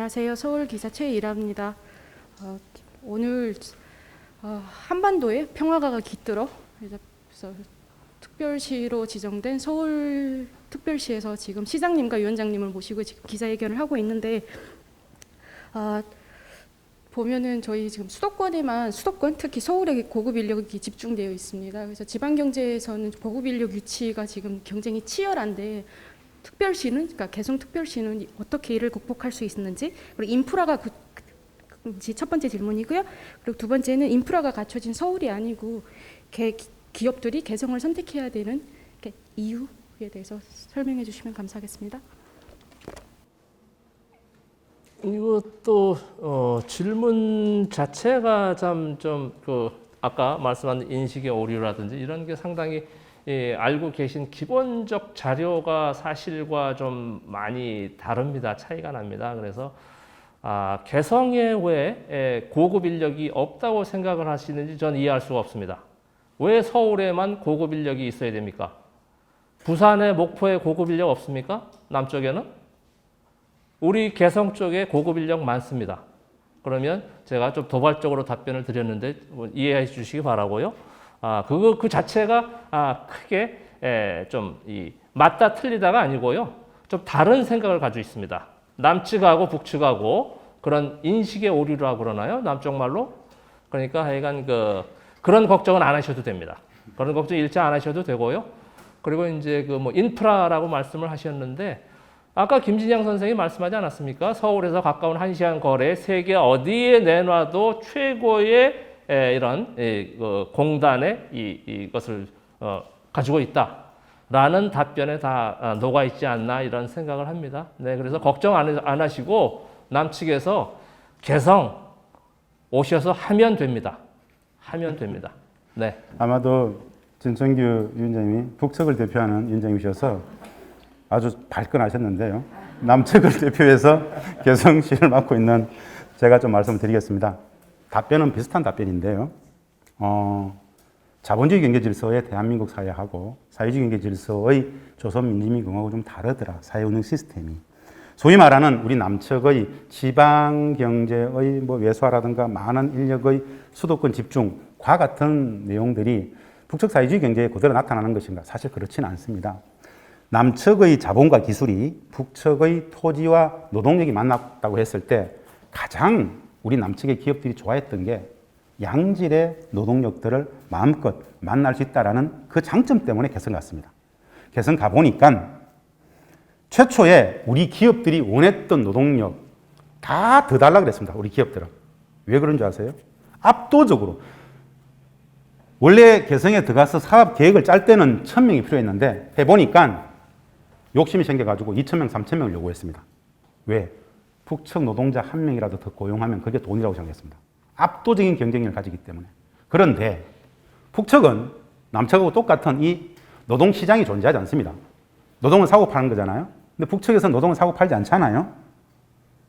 안녕하세요. 서울기사 최일아입니다. 오늘 한반도에 평화가 깃들어 그래서 특별시로 지정된 서울특별시에서 지금 시장님과 위원장님을 모시고 지금 기자회견을 하고 있는데 보면은 저희 지금 수도권 특히 서울에 고급 인력이 집중되어 있습니다. 그래서 지방 경제에서는 고급 인력 유치가 지금 경쟁이 치열한데 특별시는 그러니까 개성특별시는 어떻게 이를 극복할 수 있는지, 그리고 인프라가 첫 번째 질문이고요. 그리고 두 번째는 인프라가 갖춰진 서울이 아니고 기업들이 개성을 선택해야 되는 이유에 대해서 설명해 주시면 감사하겠습니다. 이것도 질문 자체가 참 좀 아까 말씀한 인식의 오류라든지 이런 게 상당히 알고 계신 기본적 자료가 사실과 좀 많이 다릅니다. 차이가 납니다. 그래서 개성에 왜 고급 인력이 없다고 생각을 하시는지 전 이해할 수가 없습니다. 왜 서울에만 고급 인력이 있어야 됩니까? 부산에, 목포에 고급 인력 없습니까? 남쪽에는? 우리 개성 쪽에 고급 인력 많습니다. 그러면 제가 좀 도발적으로 답변을 드렸는데 이해해 주시기 바라고요. 그 자체가 크게 좀 맞다 틀리다가 아니고요. 좀 다른 생각을 가지고 있습니다. 남측하고 북측하고 그런 인식의 오류라고 그러나요? 남쪽 말로? 그러니까 하여간 그런 걱정은 안 하셔도 됩니다. 그런 걱정 일차 안 하셔도 되고요. 그리고 이제 인프라라고 말씀을 하셨는데 아까 김진양 선생이 말씀하지 않았습니까? 서울에서 가까운 1시간 거리에 세계 어디에 내놔도 최고의 이런 공단에 이것을 가지고 있다라는 답변에 다 녹아 있지 않나 이런 생각을 합니다. 네, 그래서 걱정 안 하시고 남측에서 개성 오셔서 하면 됩니다. 하면 됩니다. 네. 아마도 진성규 위원장님이 북측을 대표하는 위원장이셔서 아주 발끈하셨는데요. 남측을 대표해서 개성시를 맡고 있는 제가 좀 말씀을 드리겠습니다. 답변은 비슷한 답변인데요. 자본주의 경제 질서의 대한민국 사회하고 사회주의 경제 질서의 조선민주주의공화국이 좀 다르더라. 사회 운영 시스템이. 소위 말하는 우리 남측의 지방 경제의 외소화라든가 많은 인력의 수도권 집중과 같은 내용들이 북측 사회주의 경제에 그대로 나타나는 것인가? 사실 그렇지는 않습니다. 남측의 자본과 기술이 북측의 토지와 노동력이 만났다고 했을 때 가장 우리 남측의 기업들이 좋아했던 게 양질의 노동력들을 마음껏 만날 수 있다는 그 장점 때문에 개성 갔습니다. 개성 가보니까 최초에 우리 기업들이 원했던 노동력 다 더 달라고 그랬습니다. 우리 기업들은. 왜 그런 줄 아세요? 압도적으로. 원래 개성에 들어가서 사업 계획을 짤 때는 1,000명이 필요했는데 해보니까 욕심이 생겨가지고 2,000명, 3,000명을 요구했습니다. 왜? 북측 노동자 1명이라도 더 고용하면 그게 돈이라고 생각했습니다. 압도적인 경쟁력을 가지기 때문에. 그런데 북측은 남측하고 똑같은 이 노동시장이 존재하지 않습니다. 노동을 사고 파는 거잖아요. 근데 북측에서는 노동을 사고 팔지 않잖아요.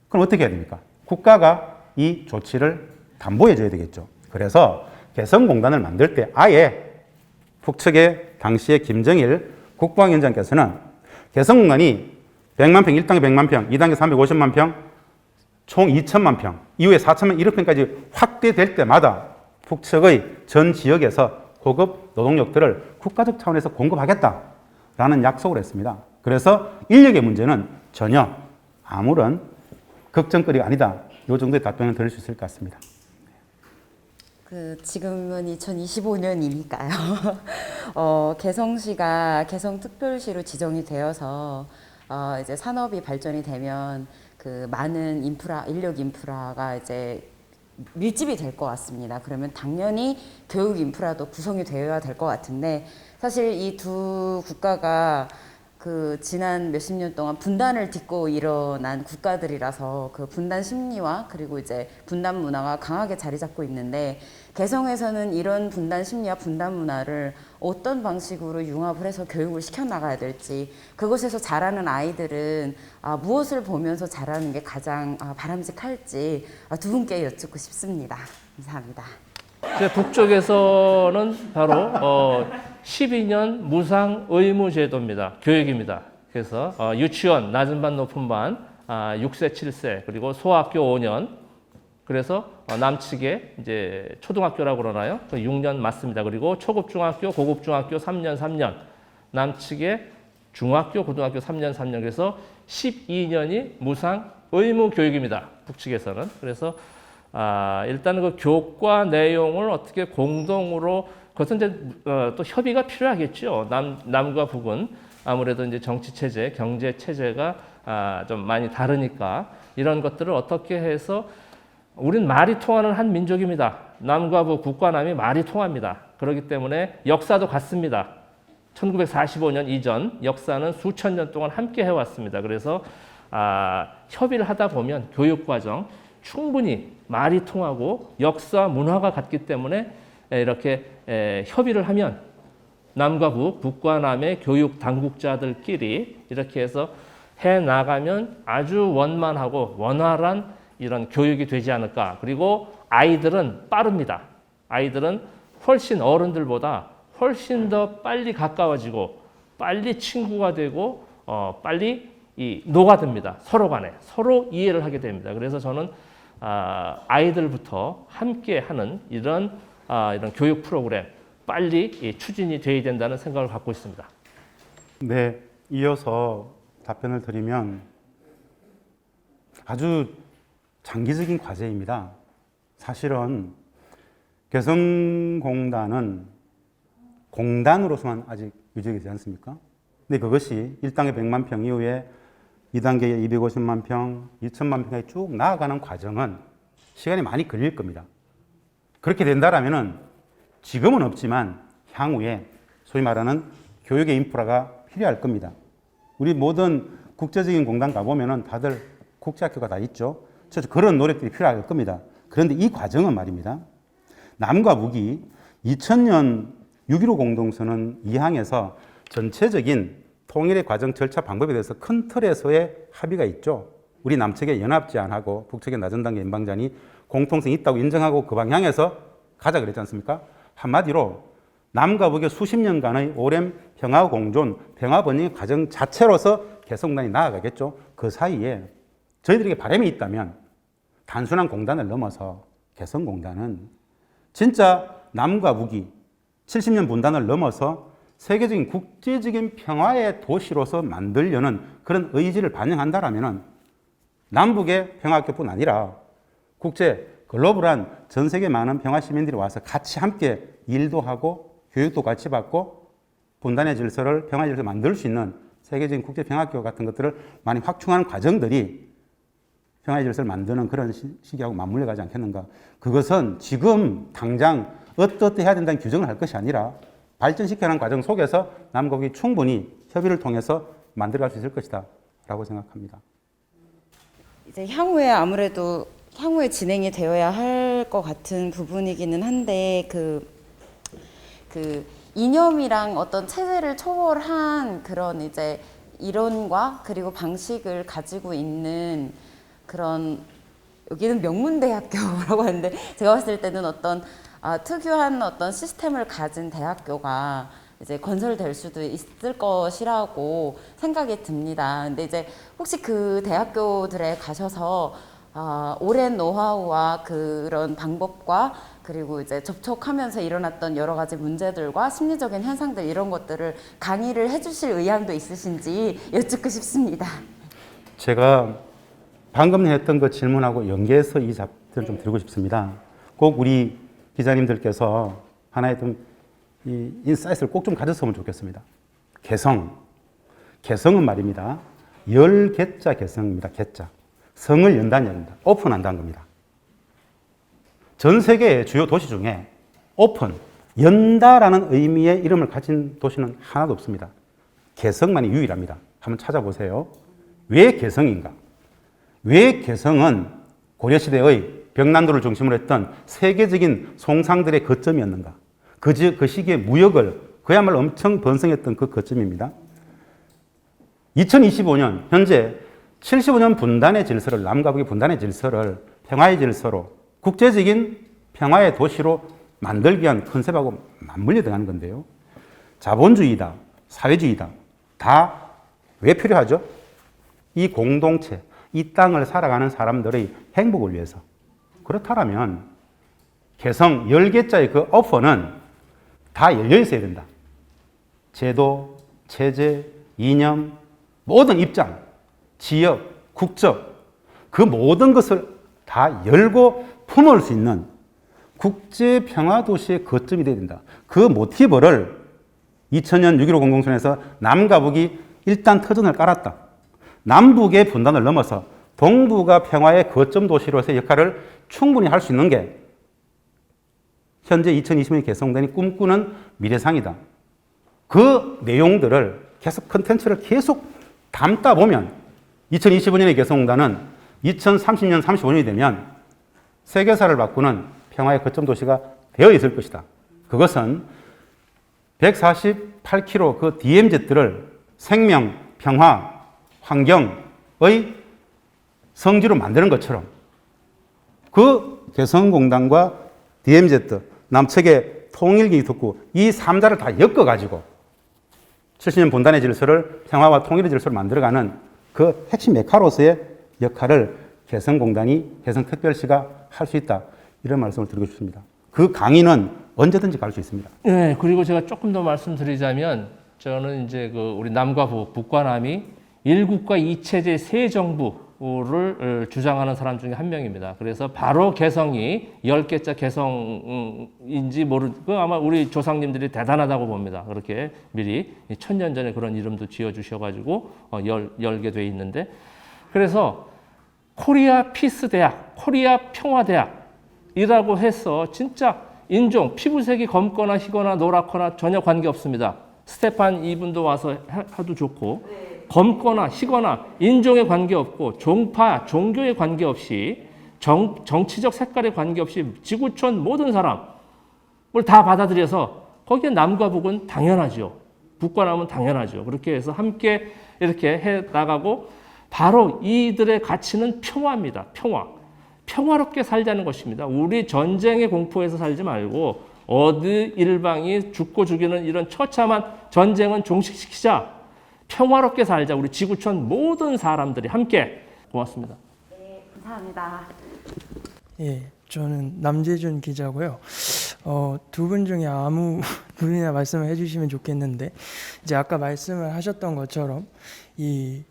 그럼 어떻게 해야 됩니까? 국가가 이 조치를 담보해 줘야 되겠죠. 그래서 개성공단을 만들 때 아예 북측의 당시에 김정일 국방위원장께서는 개성공단이 100만 평, 1단계 100만 평, 2단계 350만 평, 총 2천만 평, 이후에 4천만 1억 평까지 확대될 때마다 북측의 전 지역에서 고급 노동력들을 국가적 차원에서 공급하겠다라는 약속을 했습니다. 그래서 인력의 문제는 전혀 아무런 걱정거리가 아니다. 이 정도의 답변을 드릴 수 있을 것 같습니다. 지금은 2025년이니까요. 개성시가 개성특별시로 지정이 되어서 이제 산업이 발전이 되면 많은 인력 인프라가 이제 밀집이 될 것 같습니다. 그러면 당연히 교육 인프라도 구성이 되어야 될 것 같은데 사실 이 두 국가가 지난 몇십 년 동안 분단을 딛고 일어난 국가들이라서 그 분단 심리와 그리고 이제 분단 문화가 강하게 자리 잡고 있는데 개성에서는 이런 분단 심리와 분단 문화를 어떤 방식으로 융합을 해서 교육을 시켜나가야 될지, 그곳에서 자라는 아이들은 무엇을 보면서 자라는 게 가장 바람직할지 두 분께 여쭙고 싶습니다. 감사합니다. 북쪽에서는 바로 12년 무상 의무 제도입니다. 교육입니다. 그래서 유치원, 낮은 반, 높은 반, 6세, 7세, 그리고 소학교 5년, 그래서 남측에 이제 초등학교라고 그러나요? 그 6년 맞습니다. 그리고 초급 중학교, 고급 중학교 3년, 3년, 남측에 중학교, 고등학교 3년, 3년, 그래서 12년이 무상 의무 교육입니다. 북측에서는. 그래서 일단 그 교과 내용을 어떻게 공동으로, 그것은 이제 또 협의가 필요하겠죠. 남과 북은 아무래도 이제 정치 체제, 경제 체제가 좀 많이 다르니까 이런 것들을 어떻게 해서, 우린 말이 통하는 한 민족입니다. 남과 북, 북과 남이 말이 통합니다. 그렇기 때문에 역사도 같습니다. 1945년 이전 역사는 수천 년 동안 함께 해왔습니다. 그래서 협의를 하다 보면 교육과정 충분히 말이 통하고 역사, 문화가 같기 때문에 이렇게 협의를 하면 남과 북, 북과 남의 교육 당국자들끼리 이렇게 해서 해 나가면 아주 원만하고 원활한 이런 교육이 되지 않을까. 그리고 아이들은 빠릅니다. 아이들은 훨씬 어른들보다 훨씬 더 빨리 가까워지고 빨리 친구가 되고 빨리 녹아듭니다. 서로 간에 서로 이해를 하게 됩니다. 그래서 저는 아이들부터 함께 하는 이런 교육 프로그램 빨리 추진이 돼야 된다는 생각을 갖고 있습니다. 네, 이어서 답변을 드리면 아주 장기적인 과제입니다. 사실은 개성공단은 공단으로서만 아직 유지되지 않습니까? 근데 그것이 1단계 100만 평 이후에 2단계에 250만 평, 2천만 평까지 쭉 나아가는 과정은 시간이 많이 걸릴 겁니다. 그렇게 된다라면은 지금은 없지만 향후에 소위 말하는 교육의 인프라가 필요할 겁니다. 우리 모든 국제적인 공단 가보면은 다들 국제학교가 다 있죠. 그래서 그런 노력들이 필요할 겁니다. 그런데 이 과정은 말입니다. 남과 북이 2000년 6.15 공동선언 2항에서 전체적인 통일의 과정 절차 방법에 대해서 큰 틀에서의 합의가 있죠. 우리 남측의 연합제안하고 북측의 낮은 단계 연방제안이 공통성이 있다고 인정하고 그 방향에서 가자 그랬지 않습니까? 한마디로 남과 북의 수십 년간의 오랜 평화 공존, 평화 번영의 과정 자체로서 개성공단이 나아가겠죠. 그 사이에 저희들에게 바람이 있다면 단순한 공단을 넘어서 개성공단은 진짜 남과 북이 70년 분단을 넘어서 세계적인 국제적인 평화의 도시로서 만들려는 그런 의지를 반영한다라면 남북의 평화학교뿐 아니라 국제 글로벌한 전 세계 많은 평화 시민들이 와서 같이 함께 일도 하고 교육도 같이 받고 분단의 질서를 평화의 질서를 만들 수 있는 세계적인 국제 평화학교 같은 것들을 많이 확충하는 과정들이 평화의 질서를 만드는 그런 시기하고 맞물려 가지 않겠는가. 그것은 지금 당장 어떻게 해야 된다는 규정을 할 것이 아니라 발전시켜가는 과정 속에서 남과 북이 충분히 협의를 통해서 만들어갈 수 있을 것이다 라고 생각합니다. 이제 향후에 아무래도 향후에 진행이 되어야 할 것 같은 부분이기는 한데 그 이념이랑 어떤 체제를 초월한 그런 이제 이론과 그리고 방식을 가지고 있는 그런, 여기는 명문대학교라고 하는데 제가 봤을 때는 어떤 특유한 어떤 시스템을 가진 대학교가 이제 건설될 수도 있을 것이라고 생각이 듭니다. 근데 이제 혹시 그 대학교들에 가셔서 오랜 노하우와 그런 방법과 그리고 이제 접촉하면서 일어났던 여러 가지 문제들과 심리적인 현상들 이런 것들을 강의를 해주실 의향도 있으신지 여쭙고 싶습니다. 제가 방금 했던 그 질문하고 연계해서 이 답변을 좀 드리고 싶습니다. 꼭 우리 기자님들께서 하나의 좀 이 인사이트를 꼭 좀 가졌으면 좋겠습니다. 개성은 말입니다. 열 개자 개성입니다. 개자. 성을 연다는 얘기입니다. 오픈한다는 겁니다. 전 세계의 주요 도시 중에 오픈, 연다라는 의미의 이름을 가진 도시는 하나도 없습니다. 개성만이 유일합니다. 한번 찾아보세요. 왜 개성인가? 왜 개성은 고려시대의 벽난도를 중심으로 했던 세계적인 송상들의 거점이었는가? 그 시기의 무역을 그야말로 엄청 번성했던 그 거점입니다. 2025년 현재 75년 분단의 질서를, 남과 북의 분단의 질서를 평화의 질서로 국제적인 평화의 도시로 만들기 위한 컨셉하고 맞물려 들어가는 건데요. 자본주의다, 사회주의다, 다 왜 필요하죠? 이 공동체, 이 땅을 살아가는 사람들의 행복을 위해서. 그렇다면 개성 10개짜리 그 오퍼는 다 열려 있어야 된다. 제도, 체제, 이념, 모든 입장, 지역, 국적, 그 모든 것을 다 열고 품을 수 있는 국제 평화 도시의 거점이 되어야 된다. 그 모티브를 2000년 6.15 공동선언에서 남과 북이 일단 터전을 깔았다. 남북의 분단을 넘어서 동북아 평화의 거점 도시로서의 역할을 충분히 할 수 있는 게 현재 2020년에 개성되는 꿈꾸는 미래상이다. 그 내용들을 계속 컨텐츠를 계속 담다 보면 2025년의 개성공단은 2030년, 35년이 되면 세계사를 바꾸는 평화의 거점 도시가 되어 있을 것이다. 그것은 148km 그 DMZ를 생명, 평화, 환경의 성지로 만드는 것처럼 그 개성공단과 DMZ, 남측의 통일기 특구 이 3자를 다 엮어가지고 70년 분단의 질서를 평화와 통일의 질서를 만들어가는 그 핵심 메카로서의 역할을 개성공단이, 개성특별시가 할 수 있다. 이런 말씀을 드리고 싶습니다. 그 강의는 언제든지 갈 수 있습니다. 네, 그리고 제가 조금 더 말씀드리자면 저는 이제 그 우리 남과 북, 북과 남이 일국가 이체제 새 정부를 주장하는 사람 중에 한 명입니다. 그래서 바로 개성이 10개자 개성인지 모르고 아마 우리 조상님들이 대단하다고 봅니다. 그렇게 미리 1000년 전에 그런 이름도 지어주셔가지고 열게 돼 있는데 그래서 코리아 피스 대학, 코리아 평화 대학이라고 해서 진짜 인종, 피부색이 검거나 희거나 노랗거나 전혀 관계없습니다. 스테판 이분도 와서 하도 좋고 검거나 희거나 인종에 관계없고 종파, 종교에 관계없이 정치적 색깔에 관계없이 지구촌 모든 사람을 다 받아들여서 거기에 남과 북은 당연하죠. 북과 남은 당연하죠. 그렇게 해서 함께 이렇게 해 나가고 바로 이들의 가치는 평화입니다. 평화롭게 살자는 것입니다. 우리 전쟁의 공포에서 살지 말고 어디 일방이 죽고 죽이는 이런 처참한 전쟁은 종식시키자. 평화롭게 살자. 우리 지구촌 모든 사람들이 함께. 고맙습니다. 네, 감사합니다. 예, 저는 남재준 기자고요. 두 분 중에 아무 분이나 말씀을 해주시면 좋겠는데 이제 아까 말씀을 하셨던 것처럼 이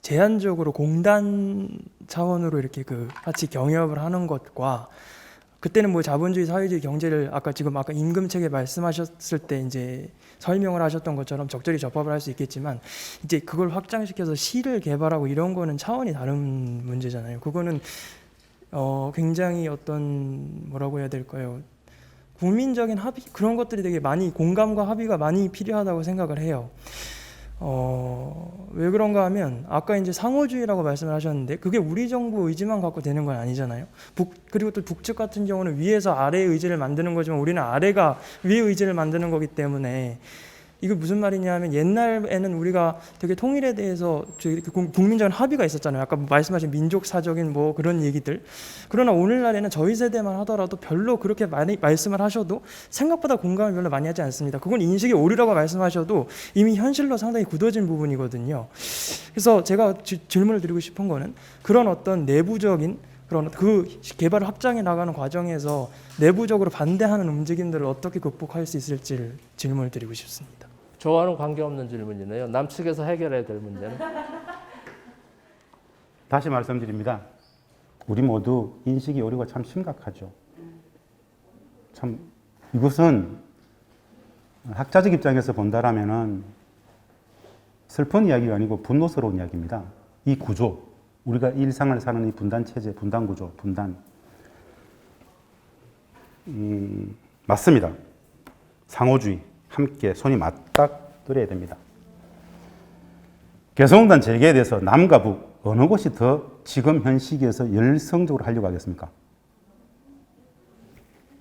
제한적으로 공단 차원으로 이렇게 그 같이 경협을 하는 것과 그때는 뭐 자본주의, 사회주의 경제를 아까 임금체계 말씀하셨을 때 이제 설명을 하셨던 것처럼 적절히 접합을 할 수 있겠지만 이제 그걸 확장시켜서 시를 개발하고 이런 거는 차원이 다른 문제잖아요. 그거는 굉장히 어떤 뭐라고 해야 될까요? 국민적인 합의 그런 것들이 되게 많이 공감과 합의가 많이 필요하다고 생각을 해요. 왜 그런가 하면 아까 이제 상호주의라고 말씀을 하셨는데 그게 우리 정부 의지만 갖고 되는 건 아니잖아요. 그리고 또 북측 같은 경우는 위에서 아래의 의지를 만드는 거지만 우리는 아래가 위의 의지를 만드는 거기 때문에 이게 무슨 말이냐 하면 옛날에는 우리가 되게 통일에 대해서 국민적인 합의가 있었잖아요. 아까 말씀하신 민족사적인 뭐 그런 얘기들. 그러나 오늘날에는 저희 세대만 하더라도 별로 그렇게 많이 말씀을 하셔도 생각보다 공감을 별로 많이 하지 않습니다. 그건 인식의 오류라고 말씀하셔도 이미 현실로 상당히 굳어진 부분이거든요. 그래서 제가 질문을 드리고 싶은 거는 그런 어떤 내부적인 그런 그 개발을 확장해 나가는 과정에서 내부적으로 반대하는 움직임들을 어떻게 극복할 수 있을지를 질문을 드리고 싶습니다. 저와는 관계없는 질문이네요. 남측에서 해결해야 될 문제는. 다시 말씀드립니다. 우리 모두 인식의 오류가 참 심각하죠. 참 이것은 학자적 입장에서 본다라면은 슬픈 이야기가 아니고 분노스러운 이야기입니다. 이 구조, 우리가 일상을 사는 이 분단 체제, 분단 구조, 분단. 맞습니다. 상호주의, 함께 손이 맞닥뜨려야 됩니다. 개성공단 재개에 대해서 남과 북 어느 곳이 더 지금 현 시기에서 열성적으로 하려고 하겠습니까?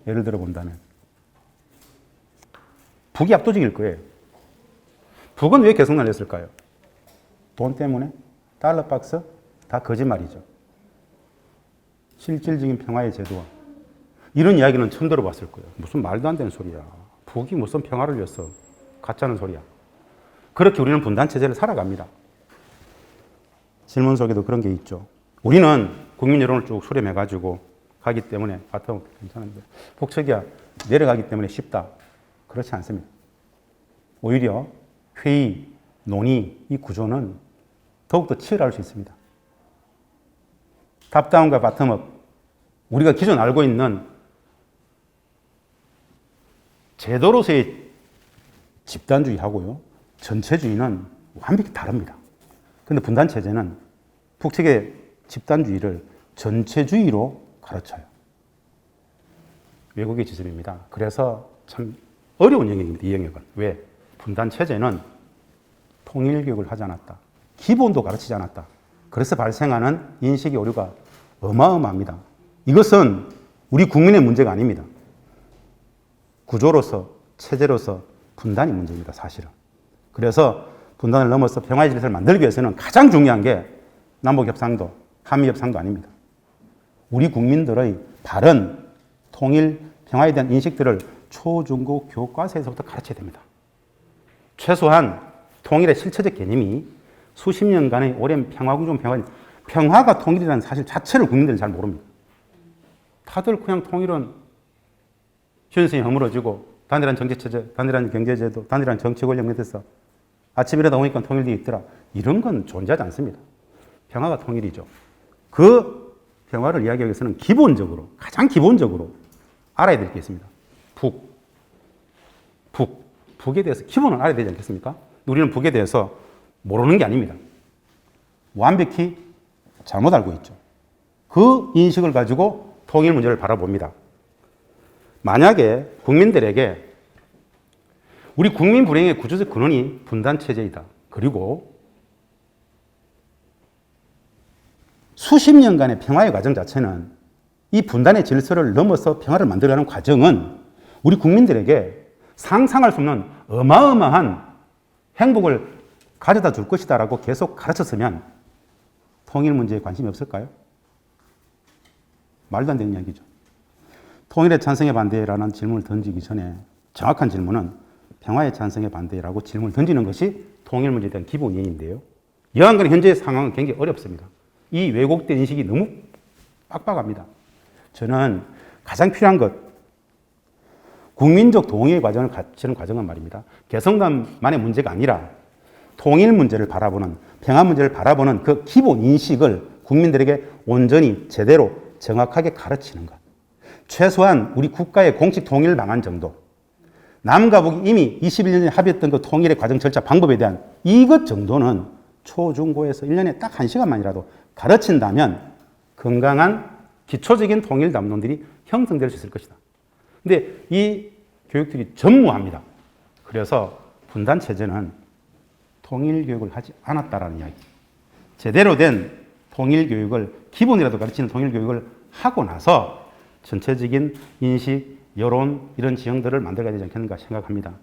예를 들어 본다면 북이 압도적일 거예요. 북은 왜 개성공단을 했을까요? 돈 때문에? 달러 박스? 다 거짓말이죠. 실질적인 평화의 제도와 이런 이야기는 처음 들어봤을 거예요. 무슨 말도 안 되는 소리야. 북이 무슨 평화를 위해서 가짜는 소리야. 그렇게 우리는 분단 체제를 살아갑니다. 질문 속에도 그런 게 있죠. 우리는 국민 여론을 쭉 수렴해가지고 가기 때문에 바텀 괜찮은데 북측이야 내려가기 때문에 쉽다. 그렇지 않습니다. 오히려 회의, 논의 이 구조는 더욱더 치열할 수 있습니다. 탑다운과 바텀업 우리가 기존 알고 있는 제도로서의 집단주의하고요 전체주의는 완벽히 다릅니다. 그런데 분단체제는 북측의 집단주의를 전체주의로 가르쳐요. 외국의 지점입니다. 그래서 참 어려운 영역입니다. 이 영역은. 왜? 분단체제는 통일교육을 하지 않았다. 기본도 가르치지 않았다. 그래서 발생하는 인식의 오류가 어마어마합니다. 이것은 우리 국민의 문제가 아닙니다. 구조로서, 체제로서 분단이 문제입니다. 사실은. 그래서 분단을 넘어서 평화의 질서를 만들기 위해서는 가장 중요한 게 남북협상도, 한미협상도 아닙니다. 우리 국민들의 바른 통일, 평화에 대한 인식들을 초, 중, 고 교과서에서부터 가르쳐야 됩니다. 최소한 통일의 실체적 개념이 수십 년간의 오랜 평화공존 평화가 통일이라는 사실 자체를 국민들은 잘 모릅니다. 다들 그냥 통일은 현실이 허물어지고 단일한 정치체제, 단일한 경제제도, 단일한 정치 권력 밑에서 아침 일어나 보니까 통일되어 있더라. 이런 건 존재하지 않습니다. 평화가 통일이죠. 그 평화를 이야기하기 위해서는 기본적으로, 가장 기본적으로 알아야 될 게 있습니다. 북에 대해서 기본은 알아야 되지 않겠습니까? 우리는 북에 대해서 모르는 게 아닙니다. 완벽히 잘못 알고 있죠. 그 인식을 가지고 통일 문제를 바라봅니다. 만약에 국민들에게 우리 국민 불행의 구조적 근원이 분단체제이다. 그리고 수십 년간의 평화의 과정 자체는 이 분단의 질서를 넘어서 평화를 만들어가는 과정은 우리 국민들에게 상상할 수 없는 어마어마한 행복을 가져다 줄 것이다 라고 계속 가르쳤으면 통일 문제에 관심이 없을까요? 말도 안 되는 이야기죠. 통일에 찬성에 반대라는 질문을 던지기 전에 정확한 질문은 평화에 찬성에 반대라고 질문을 던지는 것이 통일 문제에 대한 기본 이해인데요. 여하간 현재의 상황은 굉장히 어렵습니다. 이 왜곡된 인식이 너무 빡빡합니다. 저는 가장 필요한 것, 국민적 동의의 과정을 갖추는 과정은 말입니다. 개성단만의 문제가 아니라 통일 문제를 바라보는, 평화 문제를 바라보는 그 기본 인식을 국민들에게 온전히 제대로 정확하게 가르치는 것. 최소한 우리 국가의 공식 통일 방안 정도, 남과 북이 이미 21년에 합의했던 그 통일의 과정 절차 방법에 대한 이것 정도는 초, 중, 고에서 1년에 딱 1시간만이라도 가르친다면 건강한 기초적인 통일 담론들이 형성될 수 있을 것이다. 근데 이 교육들이 전무합니다. 그래서 분단체제는 통일 교육을 하지 않았다라는 이야기. 제대로 된 통일 교육을, 기본이라도 가르치는 통일 교육을 하고 나서 전체적인 인식, 여론, 이런 지형들을 만들어야 되지 않겠는가 생각합니다.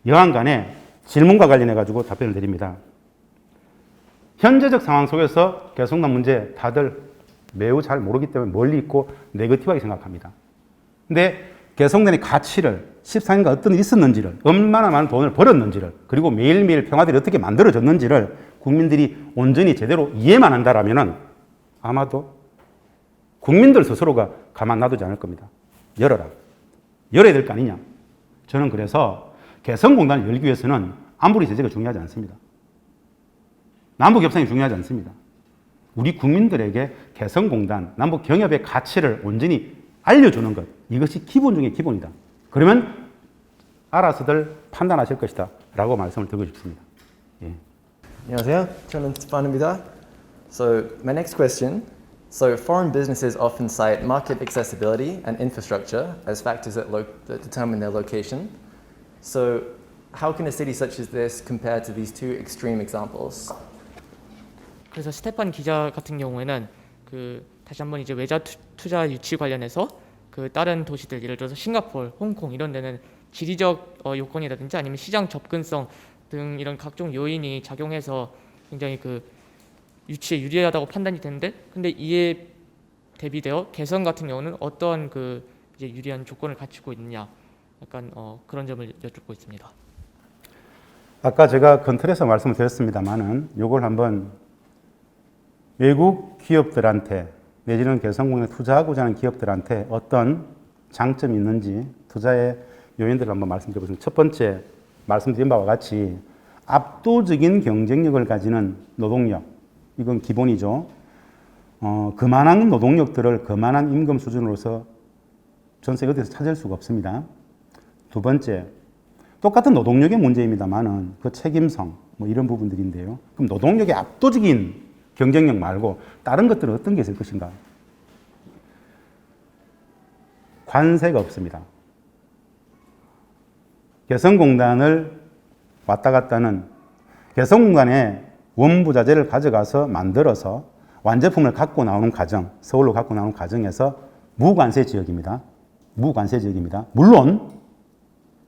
여하간 간에 질문과 관련해가지고 답변을 드립니다. 현재적 상황 속에서 개성난 문제 다들 매우 잘 모르기 때문에 멀리 있고 네거티브하게 생각합니다. 근데 개성단의 가치를 14년간 어떤 일이 있었는지를, 얼마나 많은 돈을 벌었는지를, 그리고 매일매일 평화들이 어떻게 만들어졌는지를 국민들이 온전히 제대로 이해만 한다라면은 아마도 국민들 스스로가 가만 놔두지 않을 겁니다. 열어라. 열어야 될 거 아니냐. 저는 그래서 개성공단을 열기 위해서는 안보리 제재가 중요하지 않습니다. 남북협상이 중요하지 않습니다. 우리 국민들에게 개성공단, 남북경협의 가치를 온전히 알려주는 것, 이것이 기본 중에 기본이다. 그러면 알아서들 판단하실 것이다 라고 말씀을 드리고 싶습니다. 예. 안녕하세요. 저는 스파입니다. So my next question. So foreign businesses often cite market accessibility and infrastructure as factors that determine their location. So how can a city such as this compare to these two extreme examples? 그래서 스테판 기자 같은 경우에는 다시 한번 이제 외자 투자 유치 관련해서 다른 도시들, 예를 들어서 싱가포르, 홍콩 이런 데는 지리적 요건이라든지 아니면 시장 접근성 등 이런 각종 요인이 작용해서 굉장히 유치에 유리하다고 판단이 되는데, 근데 이에 대비되어 개성 같은 경우는 어떠한 이제 유리한 조건을 갖추고 있느냐, 약간 그런 점을 여쭙고 있습니다. 아까 제가 건틀에서 말씀을 드렸습니다만은 이걸 한번 외국 기업들한테 내지는 개성공단에 투자하고자 하는 기업들한테 어떤 장점이 있는지 투자의 요인들을 한번 말씀드려보겠습니다. 첫 번째 말씀드린 바와 같이 압도적인 경쟁력을 가지는 노동력, 이건 기본이죠. 그만한 노동력들을 그만한 임금 수준으로서 전 세계 어디서 찾을 수가 없습니다. 두 번째, 똑같은 노동력의 문제입니다만은 그 책임성, 뭐 이런 부분들인데요. 그럼 노동력의 압도적인 경쟁력 말고 다른 것들은 어떤 게 있을 것인가? 관세가 없습니다. 개성공단을 왔다 갔다는 개성공단에 원부자재를 가져가서 만들어서 완제품을 갖고 나오는 과정, 서울로 갖고 나오는 과정에서 무관세 지역입니다. 무관세 지역입니다. 물론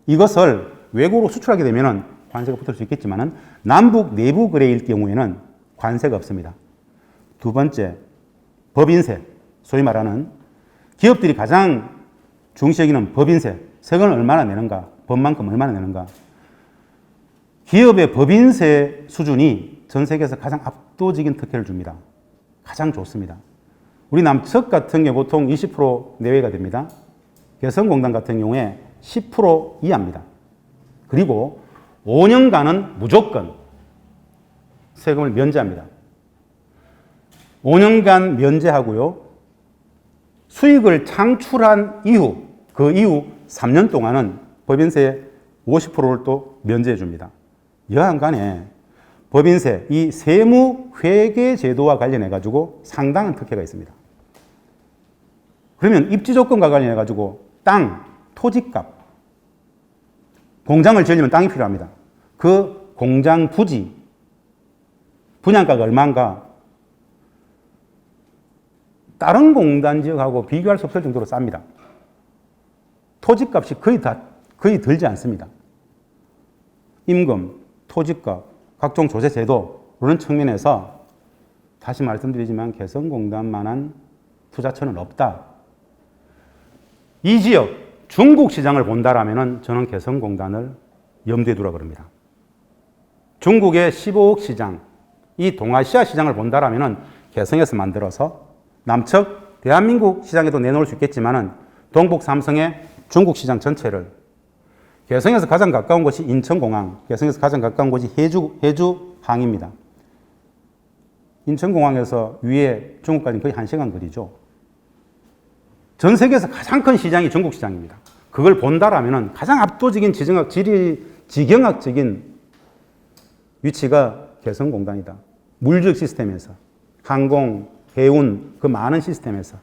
이것을 외국으로 수출하게 되면 관세가 붙을 수 있겠지만 남북 내부 거래일 경우에는 관세가 없습니다. 두 번째, 법인세, 소위 말하는 기업들이 가장 중시 여기는 법인세, 세금을 얼마나 내는가, 법만큼 얼마나 내는가. 기업의 법인세 수준이 전 세계에서 가장 압도적인 특혜를 줍니다. 가장 좋습니다. 우리 남측 같은 경우 보통 20% 내외가 됩니다. 개성공단 같은 경우에 10% 이하입니다. 그리고 5년간은 무조건 세금을 면제합니다. 5년간 면제하고요. 수익을 창출한 이후, 그 이후 3년 동안은 법인세 50%를 또 면제해 줍니다. 여하간에 법인세, 이 세무 회계 제도와 관련해 가지고 상당한 특혜가 있습니다. 그러면 입지 조건과 관련해 가지고 땅, 토지값, 공장을 지으려면 땅이 필요합니다. 그 공장 부지, 분양가가 얼마인가? 다른 공단 지역하고 비교할 수 없을 정도로 쌉니다. 토지값이 거의 들지 않습니다. 임금, 토지값, 각종 조세 제도 그런 측면에서 다시 말씀드리지만 개성공단만한 투자처는 없다. 이 지역 중국 시장을 본다라면은 저는 개성공단을 염두에 두라 그럽니다. 중국의 15억 시장, 이 동아시아 시장을 본다라면은 개성에서 만들어서 남측 대한민국 시장에도 내놓을 수 있겠지만은 동북 삼성의 중국 시장 전체를, 개성에서 가장 가까운 곳이 인천공항, 개성에서 가장 가까운 곳이 해주항입니다. 인천공항에서 위에 중국까지 거의 1시간 거리죠. 전 세계에서 가장 큰 시장이 중국 시장입니다. 그걸 본다라면 가장 압도적인 지경학적인 위치가 개성공단이다. 물적 시스템에서, 항공, 해운, 그 많은 시스템에서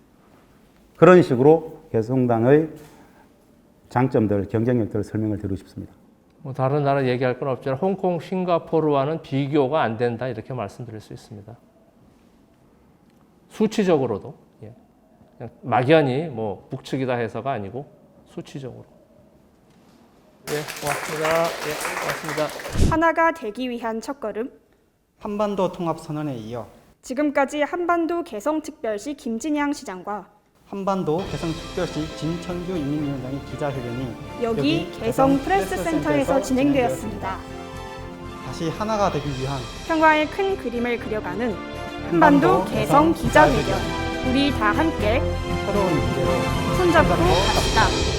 그런 식으로 개성공단의 장점들, 경쟁력들을 설명을 드리고 싶습니다. 뭐 다른 나라 얘기할 건 없지만 홍콩, 싱가포르와는 비교가 안 된다 이렇게 말씀드릴 수 있습니다. 수치적으로도 그냥 막연히 뭐 북측이다 해서가 아니고 수치적으로. 예, 고맙습니다. 예, 고맙습니다. 하나가 되기 위한 첫걸음. 한반도 통합선언에 이어 지금까지 한반도 개성특별시 김진양 시장과 한반도 개성특별시 진천규 인민위원장의 기자회견이 여기 개성 프레스센터에서 진행되었습니다. 다시 하나가 되기 위한 평화의 큰 그림을 그려가는 한반도 개성 기자회견. 우리 다 함께 새로운 미래로 손잡고 갑시다.